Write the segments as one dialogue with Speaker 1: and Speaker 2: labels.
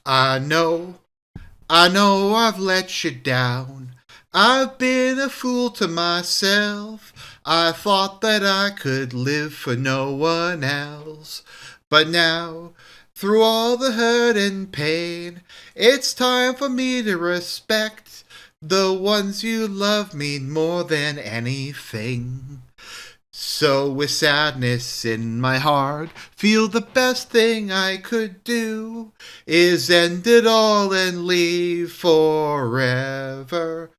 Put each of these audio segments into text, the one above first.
Speaker 1: I know, I know I've let you down. I've been a fool to myself. I thought that I could live for no one else. But now, through all the hurt and pain, it's time for me to respect the ones you love me more than anything. So, with sadness in my heart, feel the best thing I could do is end it all and leave forever.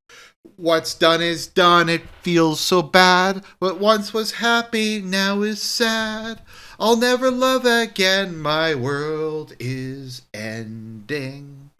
Speaker 1: What's done is done, it feels so bad. What once was happy now is sad. I'll never love again, my world is ending.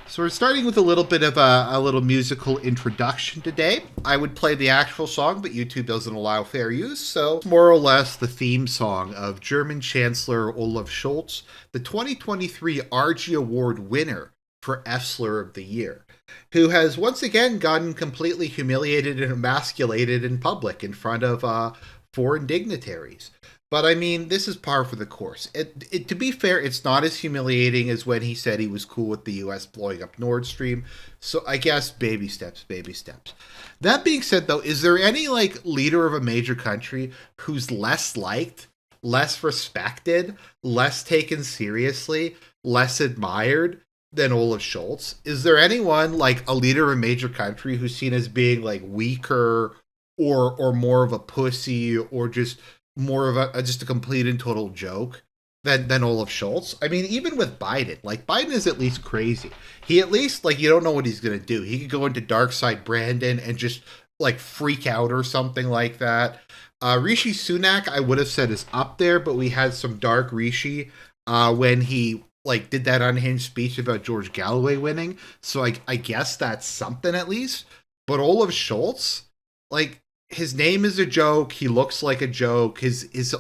Speaker 1: So we're starting with a little bit of a little musical introduction today. I would play the actual song, but YouTube doesn't allow fair use, so more or less the theme song of German Chancellor Olaf Scholz, the 2023 Argent Award winner for Chancellor of the Year, who has once again gotten completely humiliated and emasculated in public in front of foreign dignitaries. But I mean, this is par for the course. To be fair, it's not as humiliating as when he said he was cool with the U.S. blowing up Nord Stream. So I guess baby steps, baby steps. That being said, though, is there any like leader of a major country who's less liked, less respected, less taken seriously, less admired than Olaf Scholz? Is there anyone like a leader of a major country who's seen as being like weaker or more of a pussy or just more of just a complete and total joke than Olaf Scholz? I mean, even with Biden, like Biden is at least crazy. He at least like you don't know what he's gonna do. He could go into Dark Side Brandon and just like freak out or something like that. Rishi Sunak, I would have said is up there, but we had some dark Rishi when he like did that unhinged speech about George Galloway winning. So I guess that's something at least. But Olaf Scholz, like his name is a joke. He looks like a joke. His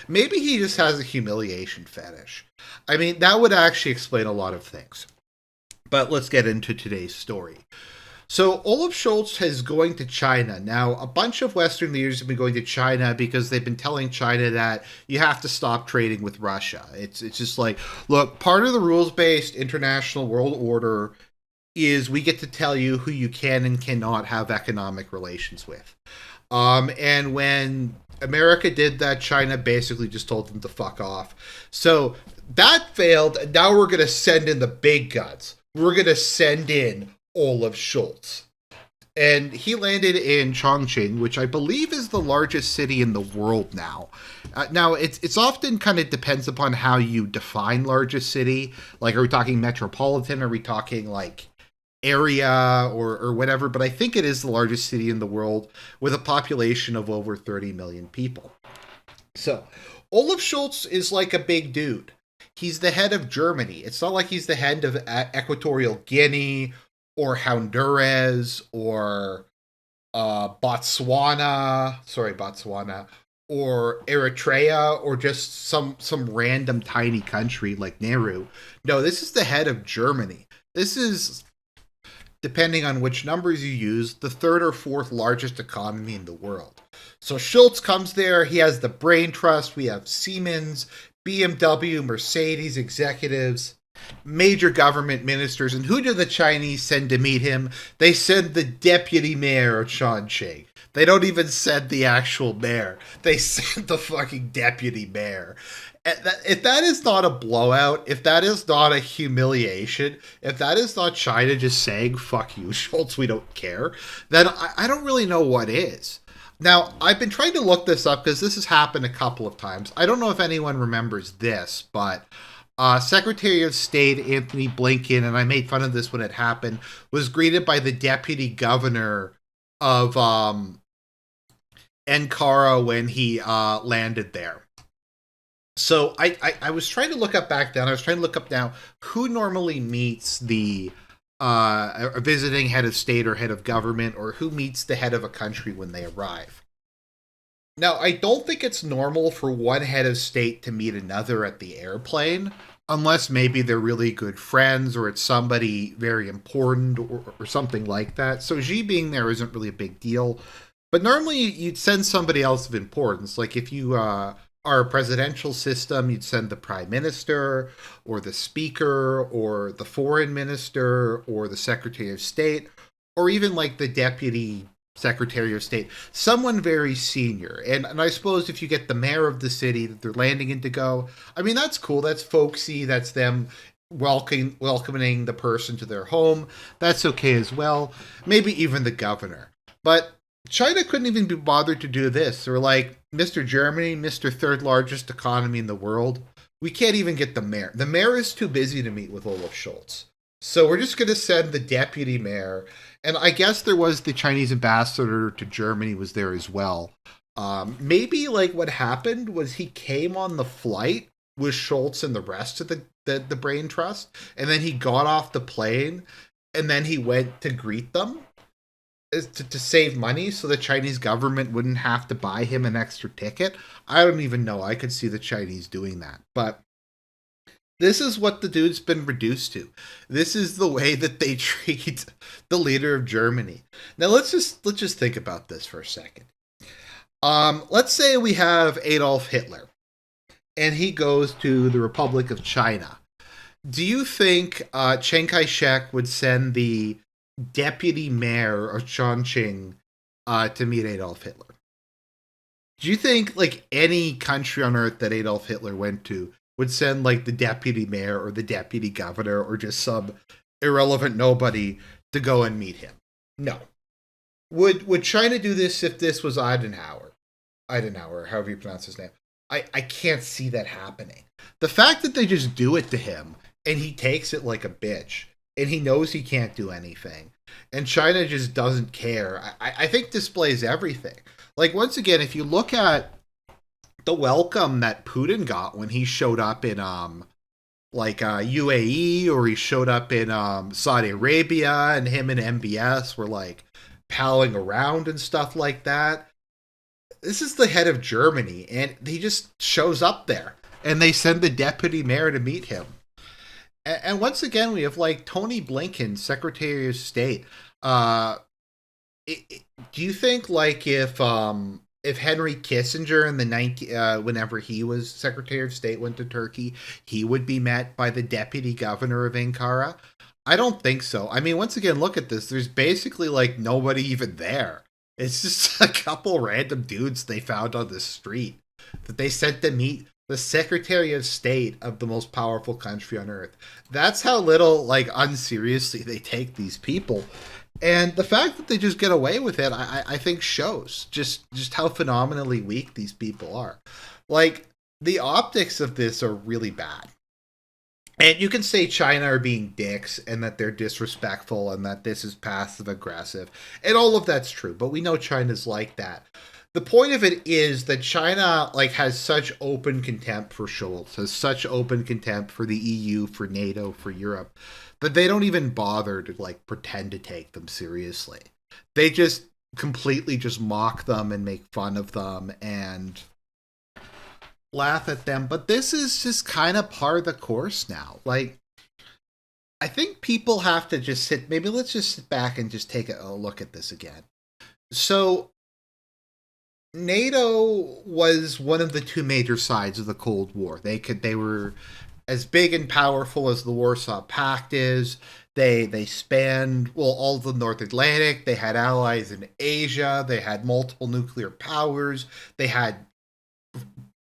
Speaker 1: maybe he just has a humiliation fetish. I mean, that would actually explain a lot of things. But let's get into today's story. So Olaf Scholz is going to China. Now, a bunch of Western leaders have been going to China because they've been telling China that you have to stop trading with Russia. It's just like, look, part of the rules-based international world order is we get to tell you who you can and cannot have economic relations with. And when America did that, China basically just told them to fuck off. So that failed. And now we're going to send in the big guns. We're going to send in Olaf Scholz. And he landed in Chongqing, which I believe is the largest city in the world now. Now, it's often kind of depends upon how you define largest city. Like, are we talking metropolitan? Are we talking like area or whatever, but I think it is the largest city in the world with a population of over 30 million people. So, Olaf Scholz is like a big dude. He's the head of Germany. It's not like he's the head of Equatorial Guinea or Honduras or Botswana, or Eritrea, or just some random tiny country like Nauru. No, this is the head of Germany. This is, depending on which numbers you use, the third or fourth largest economy in the world. So Schultz comes there. He has the brain trust. We have Siemens, BMW, Mercedes executives, major government ministers. And who do the Chinese send to meet him? They send the deputy mayor of Chongqing. They don't even send the actual mayor. They send the fucking deputy mayor. If that is not a blowout, if that is not a humiliation, if that is not China just saying, fuck you, Schultz, we don't care, then I don't really know what is. Now, I've been trying to look this up because this has happened a couple of times. I don't know if anyone remembers this, but Secretary of State Anthony Blinken, and I made fun of this when it happened, was greeted by the deputy governor of Ankara when he landed there. So I was trying to look up back then. I was trying to look up now who normally meets the a visiting head of state or head of government, or who meets the head of a country when they arrive. Now, I don't think it's normal for one head of state to meet another at the airplane, unless maybe they're really good friends or it's somebody very important or something like that. So Xi being there isn't really a big deal. But normally you'd send somebody else of importance. Like if you our presidential system, you'd send the prime minister or the speaker or the foreign minister or the secretary of state or even like the deputy secretary of state, someone very senior. And I suppose if you get the mayor of the city that they're landing in to go, I mean, that's cool. That's folksy. That's them welcoming the person to their home. That's okay as well. Maybe even the governor. But China couldn't even be bothered to do this. They're like, Mr. Germany, Mr. Third largest economy in the world, we can't even get the mayor. The mayor is too busy to meet with Olaf Scholz. So we're just going to send the deputy mayor. And I guess there was the Chinese ambassador to Germany was there as well. Maybe like what happened was he came on the flight with Scholz and the rest of the brain trust, and then he got off the plane, and then he went to greet them to save money so the Chinese government wouldn't have to buy him an extra ticket. I don't even know. I could see the Chinese doing that. But this is what the dude's been reduced to. This is the way that they treat the leader of Germany. Now let's just think about this for a second. Let's say we have Adolf Hitler and he goes to the Republic of China. Do you think Chiang Kai-shek would send the deputy mayor of Chongqing to meet Adolf Hitler? Do you think like any country on earth that Adolf Hitler went to would send like the deputy mayor or the deputy governor or just some irrelevant nobody to go and meet him? No. Would China do this if this was Eisenhower? Eisenhower, however you pronounce his name. I can't see that happening. The fact that they just do it to him and he takes it like a bitch and he knows he can't do anything and China just doesn't care, I think displays everything. Like, once again, if you look at the welcome that Putin got when he showed up in UAE, or he showed up in Saudi Arabia, and him and MBS were like palling around and stuff like that. This is the head of Germany, and he just shows up there, and they send the deputy mayor to meet him. And once again, we have like Tony Blinken, Secretary of State. Do you think like if Henry Kissinger in the whenever he was Secretary of State went to Turkey, he would be met by the deputy governor of Ankara? I don't think so. I mean, once again, look at this. There's basically like nobody even there. It's just a couple random dudes they found on the street that they sent to meet the Secretary of State of the most powerful country on earth. That's how little like unseriously they take these people. And the fact that they just get away with it, I think shows just how phenomenally weak these people are. Like, the optics of this are really bad. And you can say China are being dicks and that they're disrespectful and that this is passive aggressive. And all of that's true, but we know China's like that. The point of it is that China like has such open contempt for Scholz, has such open contempt for the EU, for NATO, for Europe, that they don't even bother to like pretend to take them seriously. They just completely just mock them and make fun of them and laugh at them. But this is just kind of par the course now. Like, I think people have to just maybe let's just sit back and just take a look at this again. So NATO was one of the two major sides of the Cold War. They were as big and powerful as the Warsaw Pact is. They spanned all the North Atlantic. They had allies in Asia. They had multiple nuclear powers. They had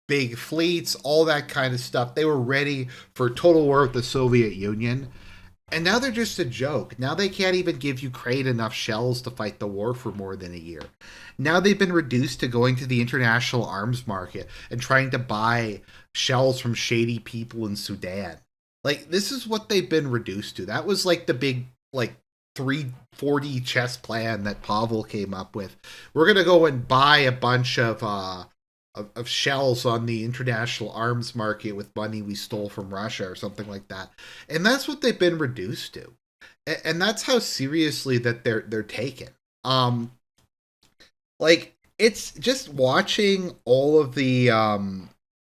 Speaker 1: big fleets, all that kind of stuff. They were ready for a total war with the Soviet Union. And now they're just a joke. Now they can't even give Ukraine enough shells to fight the war for more than a year. Now they've been reduced to going to the international arms market and trying to buy shells from shady people in Sudan. Like, this is what they've been reduced to. That was like the big, like, 340 chess plan that Pavel came up with. We're going to go and buy a bunch of shells on the international arms market with money we stole from Russia or something like that. And that's what they've been reduced to. And that's how seriously that they're taken. Like, it's just watching all of the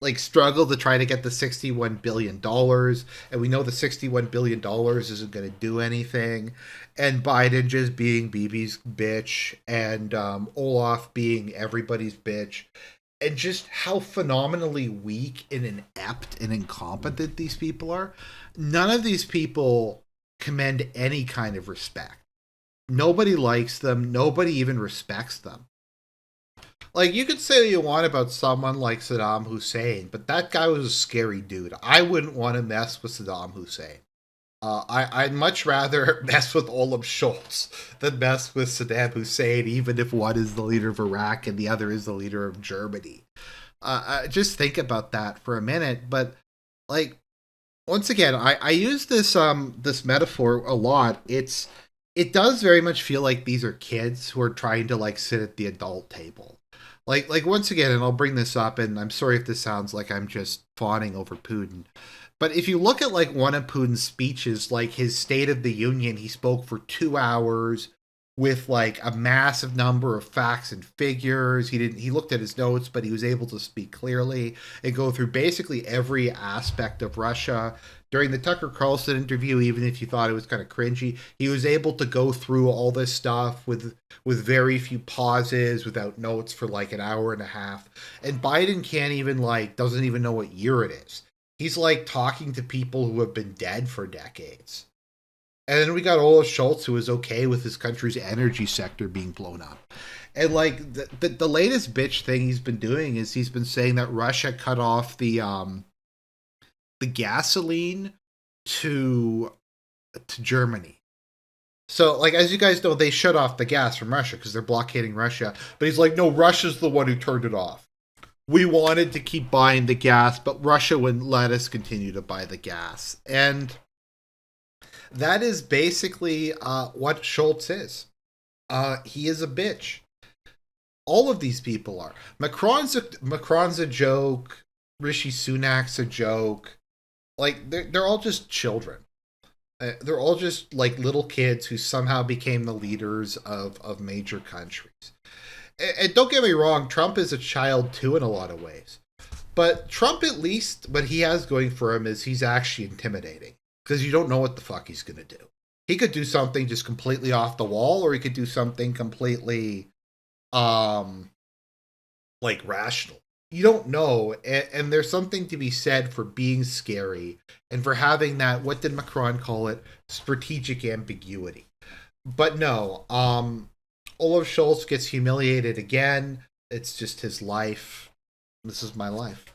Speaker 1: like struggle to try to get the $61 billion, and we know the $61 billion isn't going to do anything, and Biden just being Bibi's bitch, and Olaf being everybody's bitch, and just how phenomenally weak and inept and incompetent these people are. None of these people commend any kind of respect. Nobody likes them. Nobody even respects them. Like, you could say what you want about someone like Saddam Hussein, but that guy was a scary dude. I wouldn't want to mess with Saddam Hussein. I'd much rather mess with Olaf Scholz than mess with Saddam Hussein, even if one is the leader of Iraq and the other is the leader of Germany. Just think about that for a minute. But, like, once again, I use this metaphor a lot. It does very much feel like these are kids who are trying to like sit at the adult table. Like once again, and I'll bring this up, and I'm sorry if this sounds like I'm just fawning over Putin, but if you look at like one of Putin's speeches, like his State of the Union, he spoke for 2 hours with like a massive number of facts and figures. He looked at his notes, but he was able to speak clearly and go through basically every aspect of Russia. During the Tucker Carlson interview, even if you thought it was kind of cringy, he was able to go through all this stuff with very few pauses, without notes, for like an hour and a half. And Biden can't even like doesn't even know what year it is. He's like talking to people who have been dead for decades. And then we got Olaf Scholz, who is okay with his country's energy sector being blown up. And like the latest bitch thing he's been doing is he's been saying that Russia cut off the gasoline to Germany. So, like, as you guys know, they shut off the gas from Russia because they're blockading Russia. But he's like, no, Russia's the one who turned it off. We wanted to keep buying the gas, but Russia wouldn't let us continue to buy the gas. And that is basically what Scholz is. He is a bitch. All of these people are. Macron's a joke. Rishi Sunak's a joke. Like, they're all just children. They're all just like little kids who somehow became the leaders of major countries. And don't get me wrong, Trump is a child too in a lot of ways. But Trump, at least, what he has going for him is he's actually intimidating. Because you don't know what the fuck he's going to do. He could do something just completely off the wall, or he could do something completely, like, rational. You don't know, and there's something to be said for being scary and for having that, what did Macron call it, strategic ambiguity. But no, Olaf Scholz gets humiliated again. It's just his life. This is my life.